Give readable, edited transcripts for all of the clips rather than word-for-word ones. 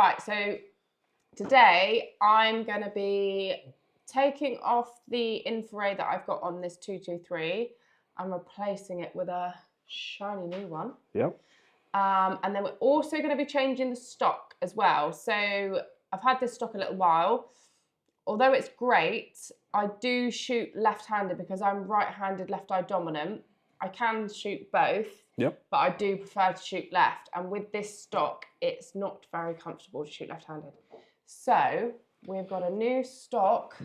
Right, so today I'm going to be taking off the Infiray that I've got on this 223 and replacing it with a shiny new one. Yep. And then we're also going to be changing the stock as well. So I've had this stock a little while. Although it's great, I do shoot left-handed because I'm right-handed, left-eye dominant. I can shoot both, yep, but I do prefer to shoot left. And with this stock, it's not very comfortable to shoot left-handed. So we've got a new stock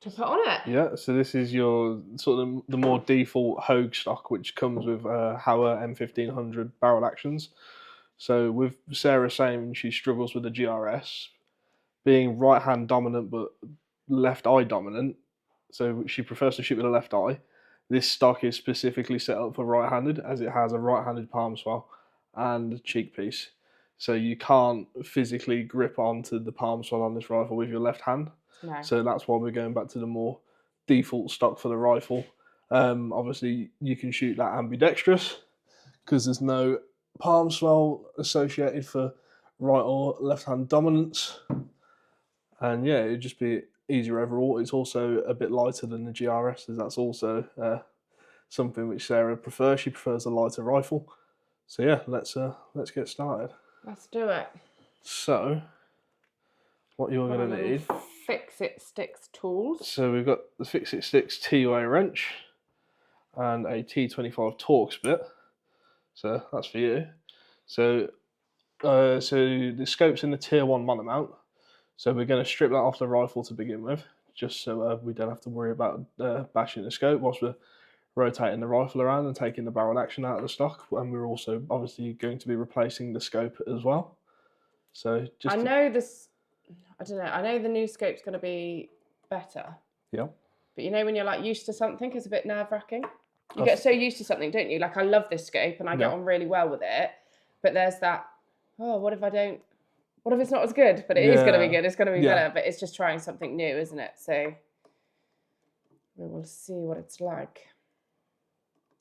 to put on it. Yeah, so this is your sort of the more default Hogue stock, which comes with Howa M1500 barrel actions. So with Sarah saying she struggles with the GRS, being right-hand dominant but left-eye dominant, so she prefers to shoot with the left eye. This stock is specifically set up for right-handed, as it has a right-handed palm swell and cheek piece. So you can't physically grip onto the palm swell on this rifle with your left hand. No. So that's why we're going back to the more default stock for the rifle. Obviously, you can shoot that ambidextrous because there's no palm swell associated for right or left-hand dominance. And yeah, it'd just be easier overall. It's also a bit lighter than the GRS, as that's also something which Sarah prefers. She prefers a lighter rifle. So yeah, let's get started. Let's do it. So, what you're going to need... Fix-It Sticks tools. So we've got the Fix-It Sticks TUA wrench and a T25 Torx bit. So that's for you. So, the scope's in the Tier 1 monomount. So we're going to strip that off the rifle to begin with, just so we don't have to worry about bashing the scope whilst we're rotating the rifle around and taking the barrel action out of the stock. And we're also obviously going to be replacing the scope as well. So just I know the new scope's going to be better. Yeah. But you know when you're like used to something, it's a bit nerve-wracking. You get so used to something, don't you? Like I love this scope and I get on really well with it. But there's that, oh, what if it's not as good? But it is going to be good. It's going to be better. But it's just trying something new, isn't it? So we will see what it's like.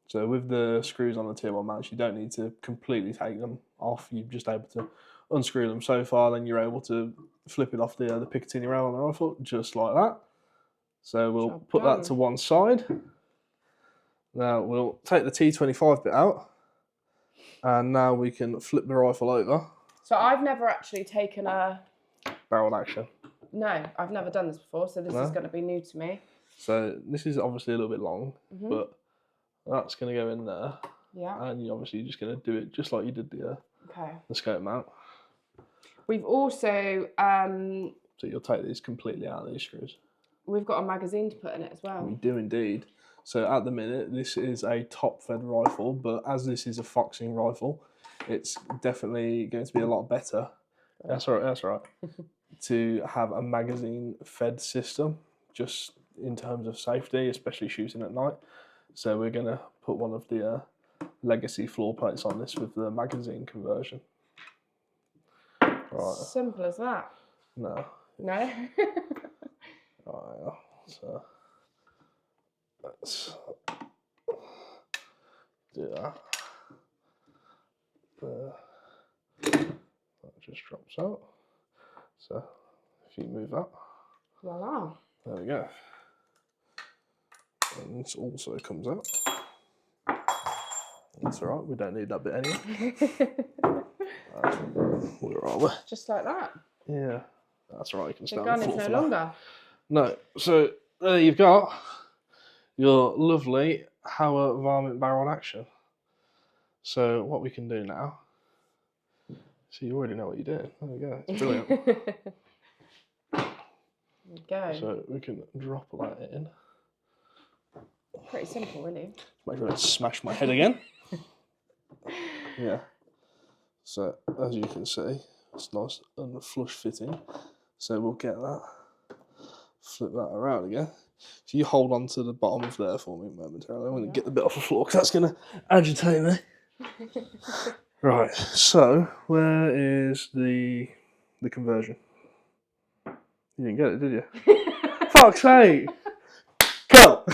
So with the screws on the Tier 1 mounts, you don't need to completely take them off. You're just able to unscrew them so far, then you're able to flip it off the Picatinny rail on the rifle, just like that. So we'll put that to one side. Now we'll take the T25 bit out, and now we can flip the rifle over. So I've never actually taken a... barrel action. No, I've never done this before, so this is going to be new to me. So this is obviously a little bit long, but that's going to go in there. Yeah. And you're obviously just going to do it just like you did the scope mount. We've also... so you'll take these completely out of these screws. We've got a magazine to put in it as well. We do indeed. So at the minute, this is a top-fed rifle, but as this is a foxing rifle, it's definitely going to be a lot better. That's right. That's right. To have a magazine-fed system, just in terms of safety, especially shooting at night. So we're going to put one of the legacy floor plates on this with the magazine conversion. Right. Simple as that. No. No. Right. So let's do that. That just drops out. So if you move that, voila. there we go. And this also comes out. That's all right. We don't need that bit anyway. Where are we? Just like that. Yeah, that's right. You can stand the gun on the floor is for no that. longer. No. So there you've got your lovely Howa varmint barrel action. So what we can do now. So you already know what you're doing. There we go. It's brilliant. There we go. So we can drop that in. Pretty simple, really. Make sure I don't smash my head again. Yeah. So as you can see, it's nice and flush fitting. So we'll get that. Flip that around again. So you hold on to the bottom of there for me momentarily. I'm going to get the bit off the floor because that's going to agitate me. Right, so where is the conversion? You didn't get it, did you? Fuck's sake! Cut!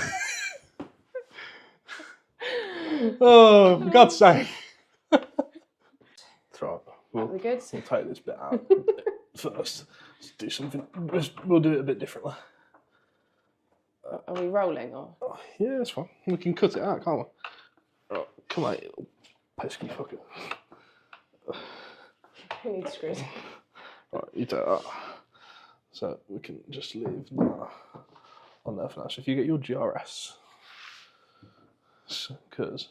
Oh, for God's sake! That's right. we'll good. We'll take this bit out first. Let's do something. We'll do it a bit differently. Are we rolling or? Oh, yeah, that's fine. We can cut it out, can't we? Oh, come on, you little pesky fucker. Who needs screws? Right, you take that. So we can just leave that on there for now. So if you get your GRS, because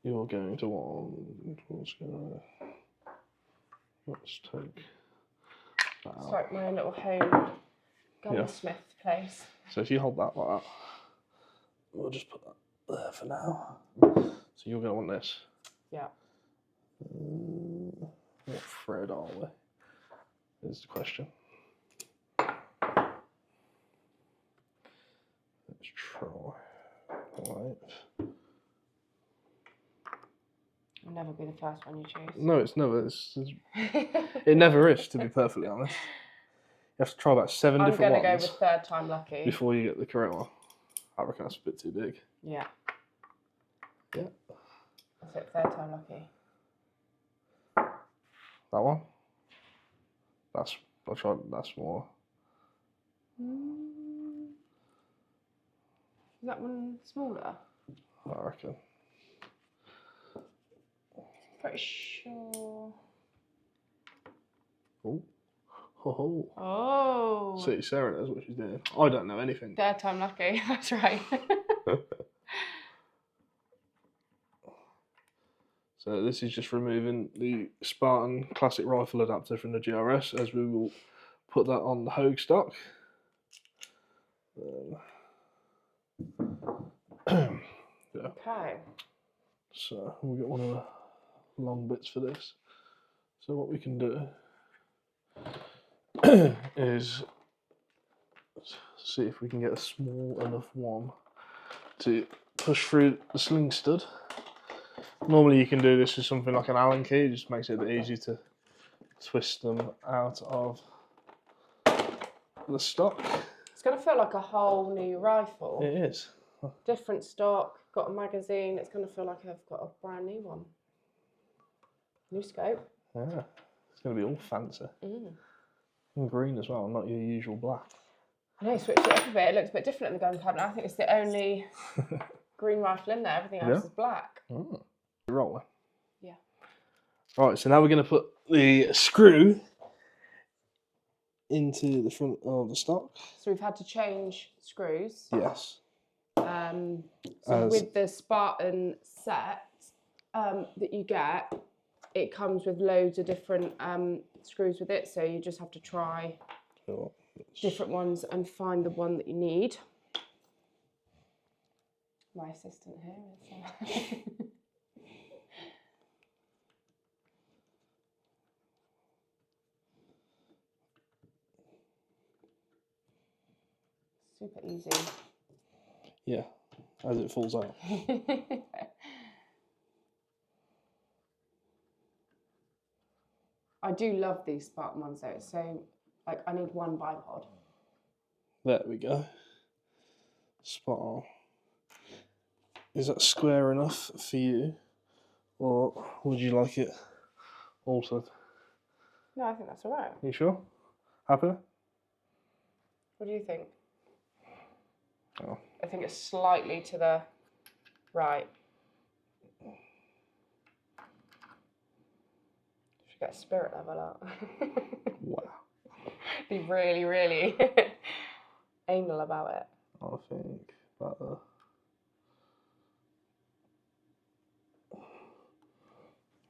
you're going to want, let's take that out. It's like my little home gunsmith place. So if you hold that like that, we'll just put that there for now. So you're going to want this. Yeah. What thread are we? Is the question. Let's try. Right. I'll never be the first one you choose. No, it's never. It never is, to be perfectly honest. You have to try about 7 different ones. I'm going to go with third time lucky. Before you get the correct one. I reckon that's a bit too big. Yeah. Yeah. That's it, third time lucky. That one? I'll try that smaller. Is that one smaller? I reckon. Pretty sure. Oh. Oh. Oh. See, Sarah knows what she's doing. I don't know anything. Third time lucky, that's right. So this is just removing the Spartan classic rifle adapter from the GRS, as we will put that on the Hogue stock. Yeah. Okay. So we'll get one of the long bits for this. So what we can do is see if we can get a small enough one to push through the sling stud. Normally you can do this with something like an Allen key, it just makes it a bit easier to twist them out of the stock. It's going to feel like a whole new rifle. It is. Different stock, got a magazine, it's going to feel like I've got a brand new one. New scope. Yeah, it's going to be all fancy. And green as well, not your usual black. I know, switch it up a bit, it looks a bit different in the gun cabinet. I think it's the only green rifle in there, everything else is black. Rolling. Yeah. Right, so now we're going to put the screw into the front of the stock. So we've had to change screws. Yes. So with the Spartan set that you get, it comes with loads of different screws with it, so you just have to try different ones and find the one that you need. My assistant here is... Super easy. Yeah, as it falls out. I do love these Spartan ones though. It's so, like, I need one bipod. There we go. Spot on. Is that square enough for you? Or would you like it altered? No, I think that's all right. You sure? Happy? What do you think? Oh. I think it's slightly to the right. Should get a spirit level out. Wow. Be really, really anal about it. I think about the...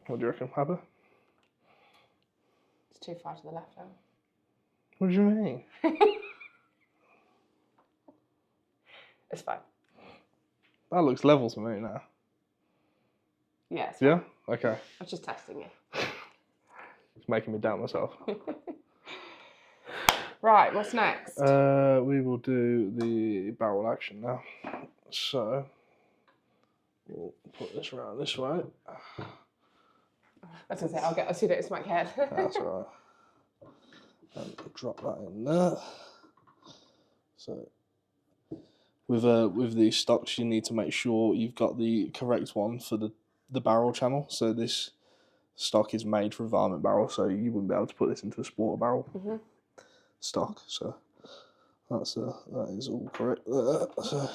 What do you reckon, Happy? It's too far to the left now. What do you mean? It's fine. That looks level to me now. Yeah. Yeah? Okay. I was just testing you. It's making me doubt myself. Right, what's next? We will do the barrel action now. So, we'll put this around this way. I was going to say, I'll see that it's my head. That's all right. And drop that in there. So, with these stocks, you need to make sure you've got the correct one for the barrel channel. So this stock is made for a varmint barrel, so you wouldn't be able to put this into a sport barrel stock. So that is all correct there. So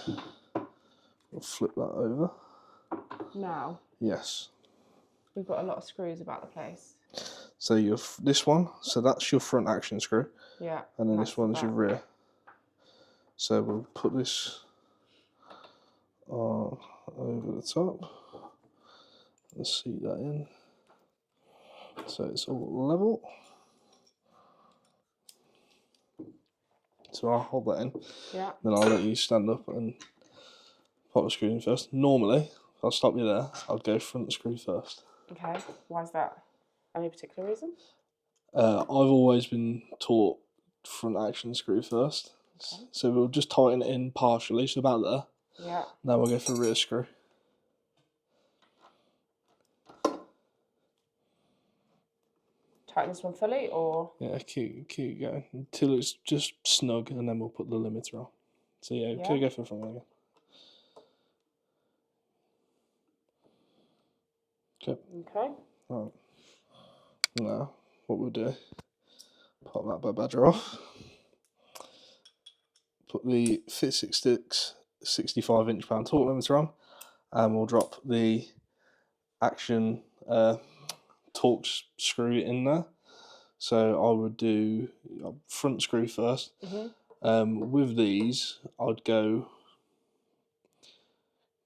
we'll flip that over. Now. Yes. We've got a lot of screws about the place. So this one, so that's your front action screw. Yeah. And then this one's your rear. So we'll put this over the top. Let's seat that in. So it's all level. So I'll hold that in. Yeah. Then I'll let you stand up and pop the screw in first. Normally, if I'll stop you there, I'd go front screw first. Okay. Why is that? Any particular reason? I've always been taught front action screw first. Okay. So we'll just tighten it in partially, so about there. Yeah. Now we'll go for rear screw. Tighten this one fully, or? Yeah, keep going until it's just snug, and then we'll put the limiter on. So yeah, go for the front one again. Okay. Okay. Right. Now, what we'll do, pop that bad badger off. Put the Fit 66 65 inch-pound torque limiter on, and we'll drop the action torque screw in there. So I would do front screw first. With these, I'd go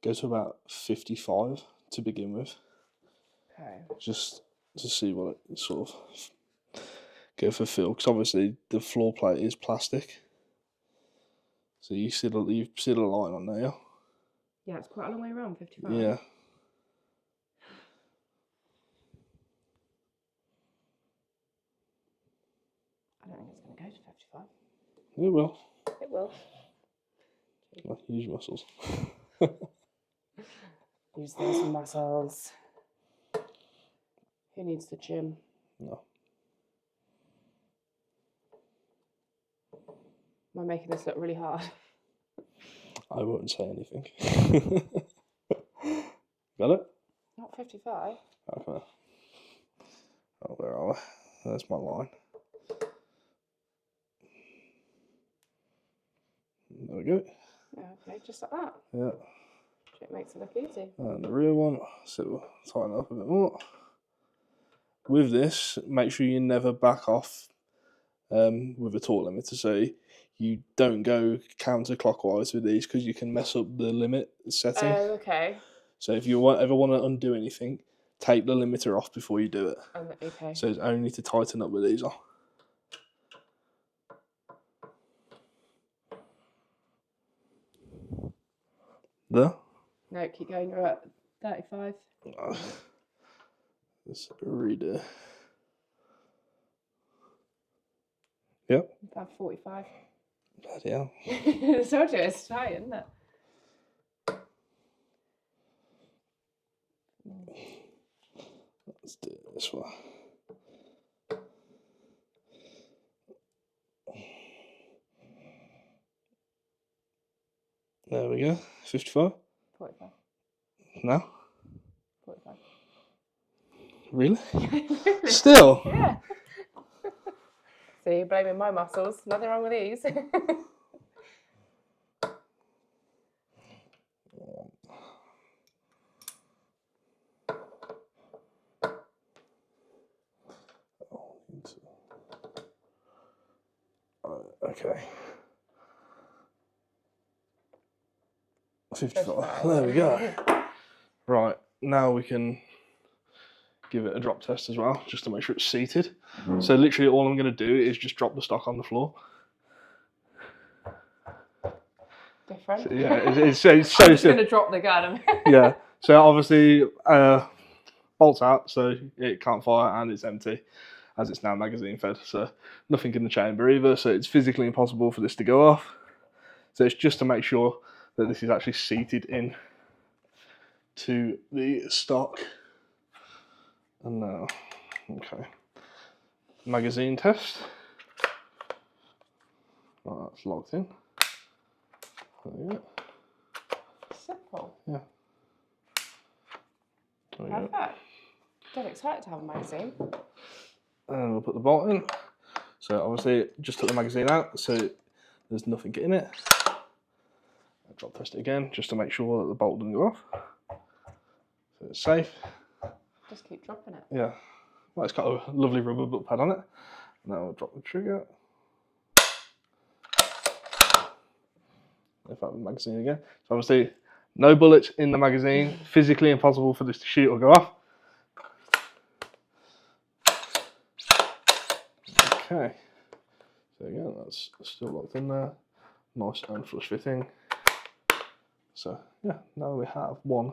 to about 55 to begin with. Okay. Just to see what it sort of go for feel, because obviously the floor plate is plastic. So you see the line on there. Yeah, it's quite a long way around, 55. Yeah. I don't think it's going to go to 55. It will. It will. Well, use your muscles. Use those muscles. Who needs the gym? No. Am I making this look really hard? I won't say anything. Got it? Not 55. Okay. Oh, where are we? There's my line. There we go. Yeah, okay, just like that. Yeah. It makes it look easy. And the rear one, so we'll tighten it up a bit more. With this, make sure you never back off with a torque limiter. So you don't go counterclockwise with these, because you can mess up the limit setting. Oh, okay. So if you ever want to undo anything, take the limiter off before you do it. Okay. So it's only to tighten up with these on. There? No, keep going. You're at 35. Let's redo. Yep. About 45. Bloody hell. I told you it's tight, isn't it? Let's do it this way. There we go. 55. 45. Now? 45. Really? Really? Still? Yeah. So you're blaming my muscles. Nothing wrong with these. Okay. 55. There we go. Right, now we can give it a drop test as well, just to make sure it's seated. So literally all I'm going to do is just drop the stock on the floor. Different. So, yeah, it's so I'm just going to drop the gun. Yeah, so obviously bolts out, so it can't fire, and it's empty, as it's now magazine fed, so nothing in the chamber either, so it's physically impossible for this to go off. So it's just to make sure that this is actually seated in to the stock. And now, okay, magazine test. Right, that's locked in. There we go. Simple. Yeah. There we Perfect. go. I'm excited to have a magazine. And we'll put the bolt in. So obviously, just took the magazine out, so there's nothing in it. I'll drop test it again, just to make sure that the bolt doesn't go off. So it's safe. Just keep dropping it. Yeah. Well, it's got a lovely rubber butt pad on it. Now we'll drop the trigger. If I have the magazine again. So obviously, no bullets in the magazine. Physically impossible for this to shoot or go off. Okay. So again, that's still locked in there. Nice and flush fitting. So yeah, now we have one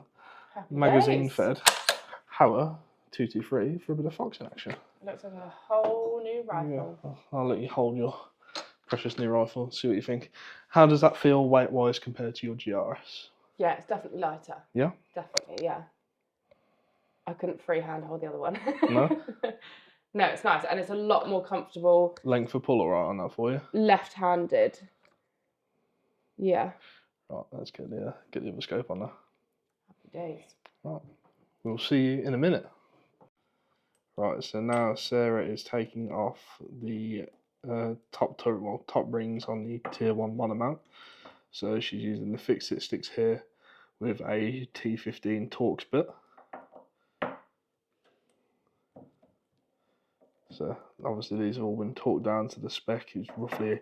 Happy magazine days. fed Howa 223 for a bit of foxing action. Looks like a whole new rifle. Yeah, I'll let you hold your precious new rifle, see what you think. How does that feel weight-wise compared to your GRS? Yeah, it's definitely lighter. Yeah? Definitely, yeah. I couldn't freehand hold the other one. No? No, it's nice, and it's a lot more comfortable. Length of pull all right on that for you? Left-handed. Yeah. Right, let's get the other scope on there. Happy days. Right, we'll see you in a minute. Right, so now Sarah is taking off the top rings on the tier 1 monomount. So she's using the fixed sit sticks here with a T15 Torx bit. So obviously these have all been torqued down to the spec. It's roughly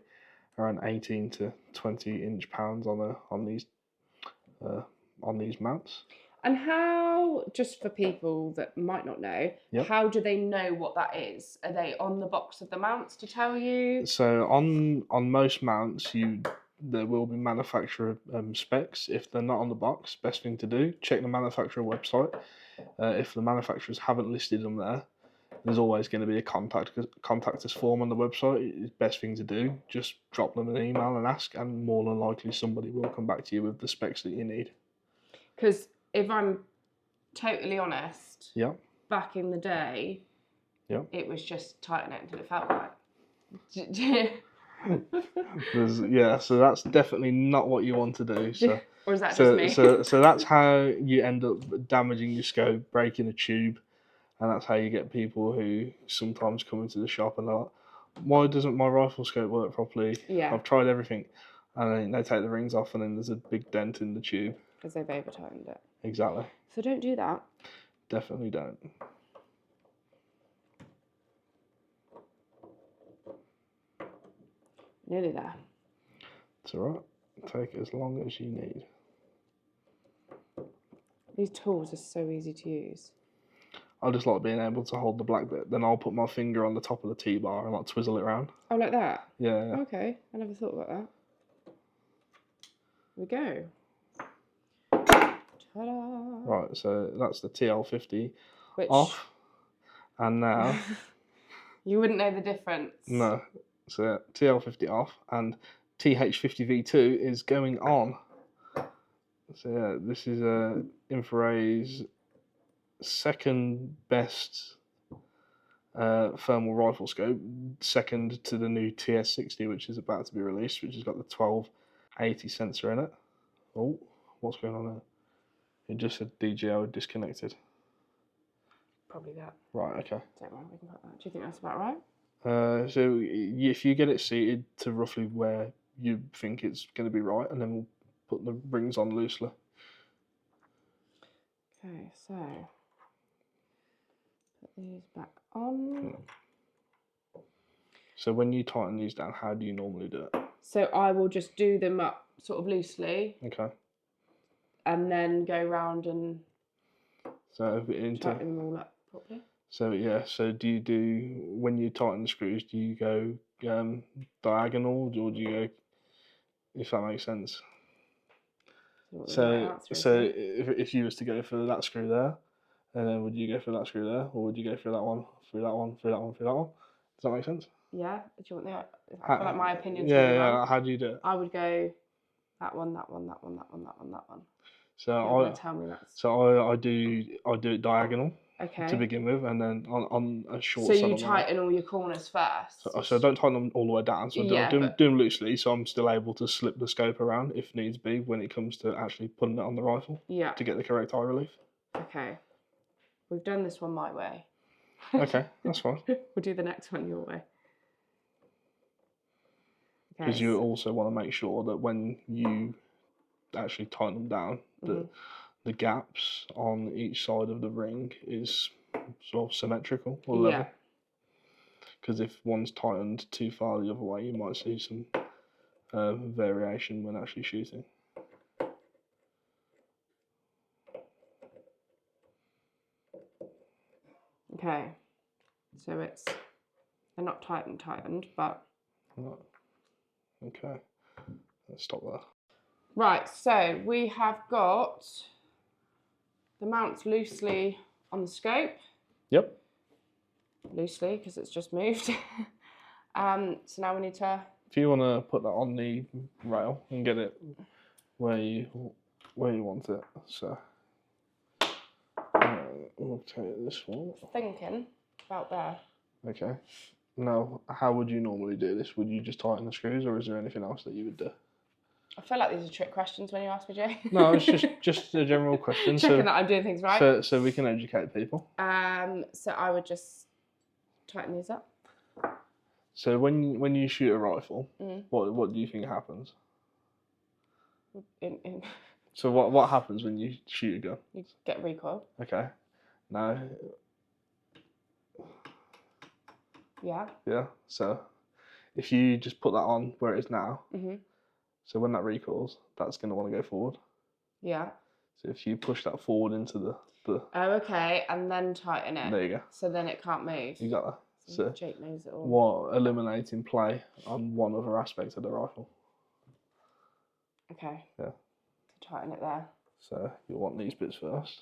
around 18 to 20 inch-pounds on these mounts. And how, just for people that might not know, how do they know what that is? Are they on the box of the mounts to tell you? So on most mounts, there will be manufacturer specs. If they're not on the box, best thing to do, check the manufacturer website. If the manufacturers haven't listed them there, there's always going to be a contact us form on the website. It's the best thing to do. Just drop them an email and ask, and more than likely somebody will come back to you with the specs that you need. Because if I'm totally honest, yeah, back in the day, it was just tighten it until it felt right. So that's definitely not what you want to do. So, or is that just me? So that's how you end up damaging your scope, breaking a tube, and that's how you get people who sometimes come into the shop and they're like, why doesn't my rifle scope work properly? Yeah. I've tried everything. And then they take the rings off and then there's a big dent in the tube. Because they've over-tightened it. Exactly. So don't do that. Definitely don't. Nearly there. It's alright. Take as long as you need. These tools are so easy to use. I just like being able to hold the black bit. Then I'll put my finger on the top of the T-bar and like twizzle it around. Oh, like that? Yeah. Okay. I never thought about that. Here we go. Ta-da! Right, so that's the TL50 off. And now... You wouldn't know the difference. No. So TL50 off and TH50 V2 is going on. So yeah, this is Infiray's second best thermal rifle scope, second to the new TS60, which is about to be released, which has got the 1280 sensor in it. Oh, what's going on there? It just said DJI disconnected. Probably that. Right, okay. Don't worry, we can put that. Do you think that's about right? So if you get it seated to roughly where you think it's going to be right, and then we'll put the rings on loosely. Okay, so put these back on. So when you tighten these down, how do you normally do it? So I will just do them up sort of loosely. Okay. And then go round and tighten them all up properly. So yeah, so do you when you tighten the screws, do you go diagonal, or do you go, if that makes sense? So if you was to go for that screw there, and then would you go for that screw there, or would you go for that one, through that one, through that one, through that one? Does that make sense? Yeah. Do you want I feel like my opinion's yeah. How do you do it? I would go that one, that one, that one, that one, that one, that one. So tell me that's... So I do it diagonal. Okay. To begin with, and then on a short. So you tighten all your corners first. So don't tighten them all the way down. So do them loosely, so I'm still able to slip the scope around if needs be when it comes to actually putting it on the rifle. Yeah. To get the correct eye relief. Okay. We've done this one my way. Okay, that's fine. We'll do the next one your way. Because you also want to make sure that when you actually tighten them down, that the gaps on each side of the ring is sort of symmetrical or level. Because if one's tightened too far the other way, you might see some variation when actually shooting. Okay, so they're not tightened, but... Right. Okay, let's stop there. Right, so we have got the mounts loosely on the scope. Yep. Loosely, because it's just moved. So now we need to... If you want to put that on the rail and get it where you want it, so we'll take this one. Thinking about there. Okay. Now, how would you normally do this? Would you just tighten the screws, or is there anything else that you would do? I feel like these are trick questions when you ask me, Jay. No, it's just a general question. Checking that I'm doing things right. So we can educate people. So I would just tighten these up. So when you shoot a rifle, what do you think happens? So what happens when you shoot a gun? You get recoil. Okay. Now. Yeah. Yeah. So if you just put that on where it is now, so when that recoils, that's going to want to go forward. Yeah. So if you push that forward into the Oh, okay, and then tighten it. There you go. So then it can't move. You got that. So Jake knows it all. What eliminating play on one other aspect of the rifle. Okay. Yeah. So tighten it there. So you'll want these bits first.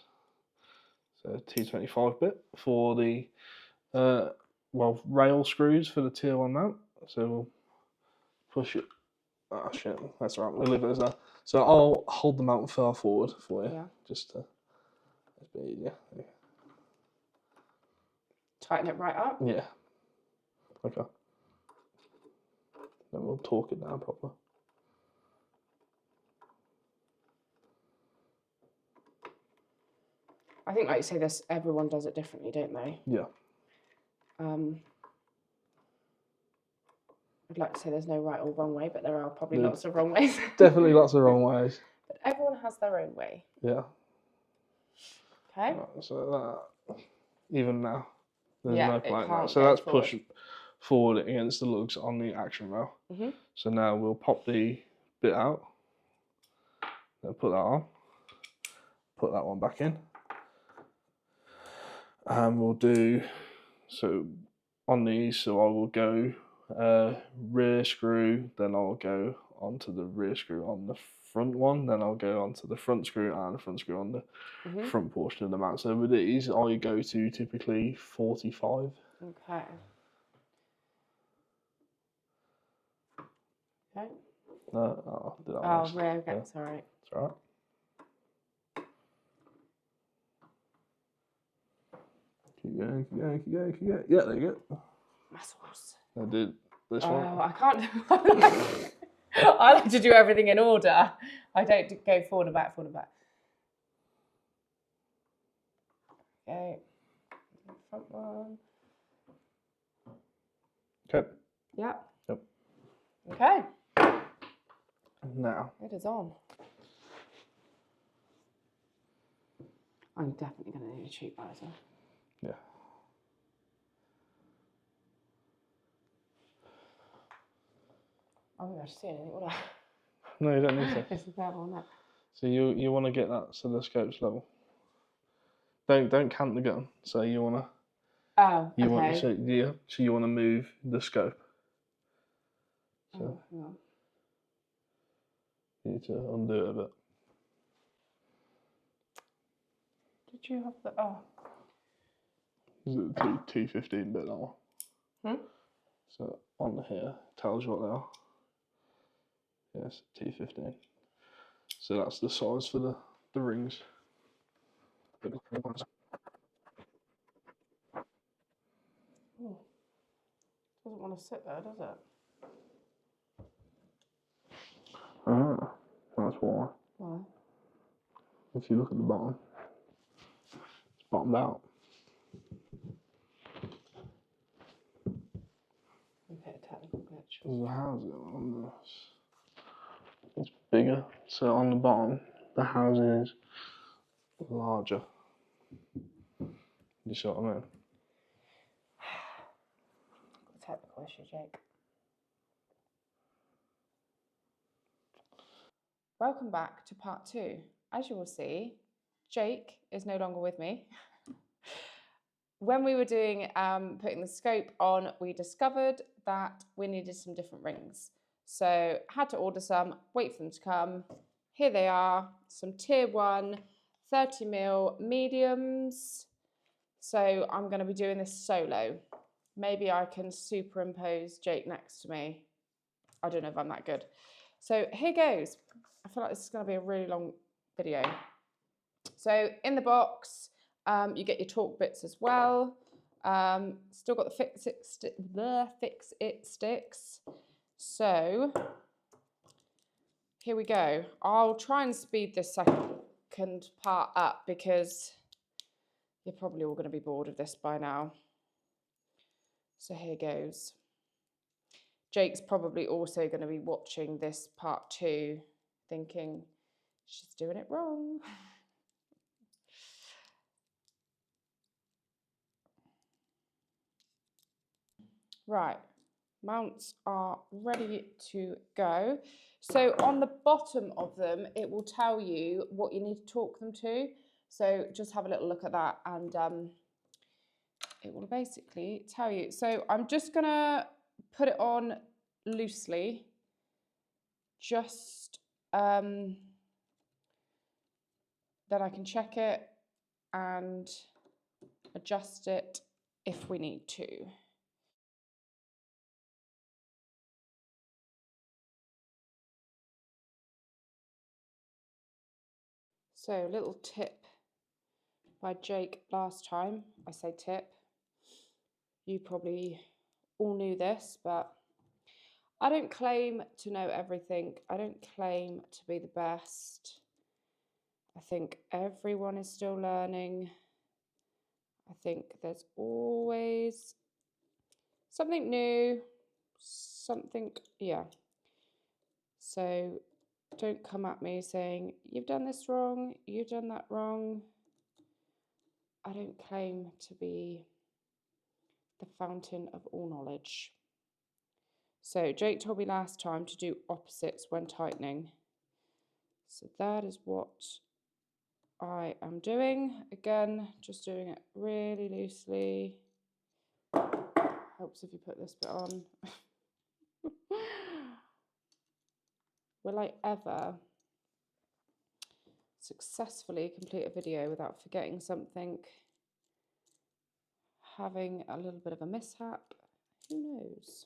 So T25 bit for the rail screws for the tier 1 mount. So we'll push it. Oh shit, that's right. We'll leave it as that. So I'll hold the mount far forward for you. Yeah. Just to it's a bit easier. Yeah. Tighten it right up. Yeah. Okay. Then we'll torque it down proper. I think, like you say, this everyone does it differently, don't they? Yeah. I'd like to say there's no right or wrong way, but there are probably lots of wrong ways. Definitely lots of wrong ways. But everyone has their own way. Yeah. Okay. Right, so that even now, there's yeah, no point now. Can't So that's forward. push forward against the lugs on the action rail. So now we'll pop the bit out, then put that on, put that one back in, and we'll do so on these. So I will go rear screw, then I'll go onto the rear screw on the front one, then I'll go onto the front screw and the front screw on the front portion of the mount. So with these, I go to typically 45. Okay. Okay. No, did I oh, rear, okay, yeah. It's all right. It's all right. Keep going, keep going, keep going, keep going. Yeah, there you go. Muscles. I did this one. Oh, I can't. I like to do everything in order. I don't go forward and back, forward and back. Okay. Front one. Okay. Yeah. Yep. Okay. Now. It is on. I'm definitely going to need a cheap visor. Yeah. I won't be able to see anything, will I? No, you don't need to. It's level, isn't it? So you want to get that so the scope's level. Don't cant the gun. So you want to. Oh, okay. So you want to move the scope. So hang on. you need to undo it a bit. Did you have the... Oh. Is it the T15 bit now? So on here tells you what they are. Yes, T15. So that's the size for the rings. Oh. Doesn't want to sit there, does it? Ah, that's why. Why? If you look at the bottom, it's bottomed out. How's it on this? It's bigger. So on the bottom, the housing is larger. You see what I mean? Technical issue, Jake. Welcome back to part 2. As you will see, Jake is no longer with me. When we were doing putting the scope on, we discovered that we needed some different rings. So had to order some, wait for them to come. Here they are, some tier 1 30mm mediums. So I'm going to be doing this solo. Maybe I can superimpose Jake next to me. I don't know if I'm that good. So here goes. I feel like this is going to be a really long video. So in the box, you get your torque bits as well. Still got the fix it sticks. So here we go. I'll try and speed this second part up because you're probably all going to be bored of this by now. So here goes. Jake's probably also going to be watching this part 2 thinking she's doing it wrong. Right, mounts are ready to go. So on the bottom of them, it will tell you what you need to torque them to. So just have a little look at that and it will basically tell you. So I'm just gonna put it on loosely, just then I can check it and adjust it if we need to. So a little tip by Jake last time. I say tip. You probably all knew this, but I don't claim to know everything. I don't claim to be the best. I think everyone is still learning. I think there's always something new, something, yeah. So don't come at me saying, you've done this wrong, you've done that wrong. I don't claim to be the fountain of all knowledge. So Jake told me last time to do opposites when tightening. So that is what I am doing. Again, just doing it really loosely. Helps if you put this bit on. Will I ever successfully complete a video without forgetting something? Having a little bit of a mishap? Who knows?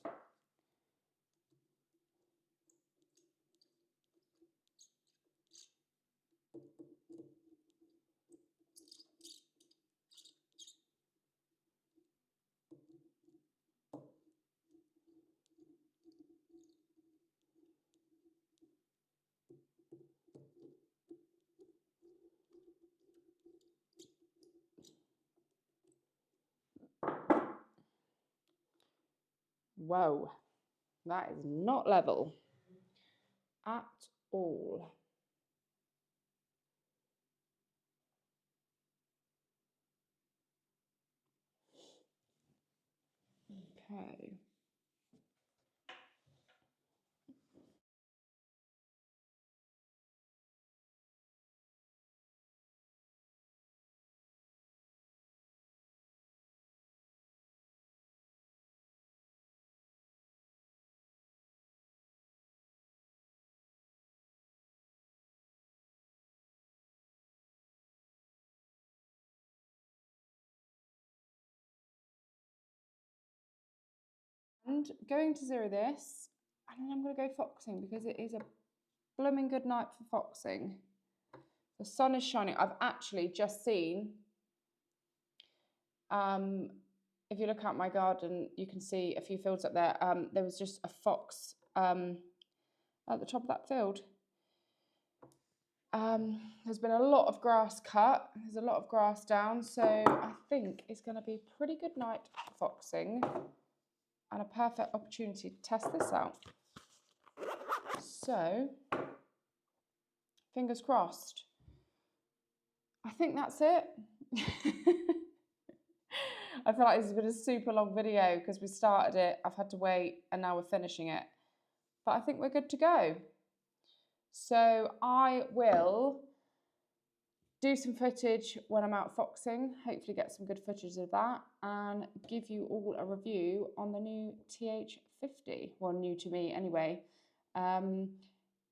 Whoa, that is not level at all. Okay. And going to zero this, and then I'm going to go foxing because it is a blooming good night for foxing. The sun is shining. I've actually just seen, if you look out my garden, you can see a few fields up there. There was just a fox at the top of that field. There's been a lot of grass cut. There's a lot of grass down. So I think it's going to be a pretty good night for foxing. and a perfect opportunity to test this out. So, fingers crossed. I think that's it. I feel like this has been a super long video because we started it, I've had to wait, and now we're finishing it. But I think we're good to go. So I will do some footage when I'm out foxing, hopefully get some good footage of that, and give you all a review on the new TH50. Well, new to me anyway.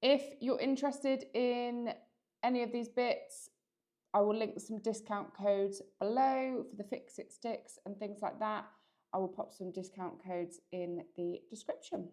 If you're interested in any of these bits, I will link some discount codes below for the Fix-It sticks and things like that. I will pop some discount codes in the description.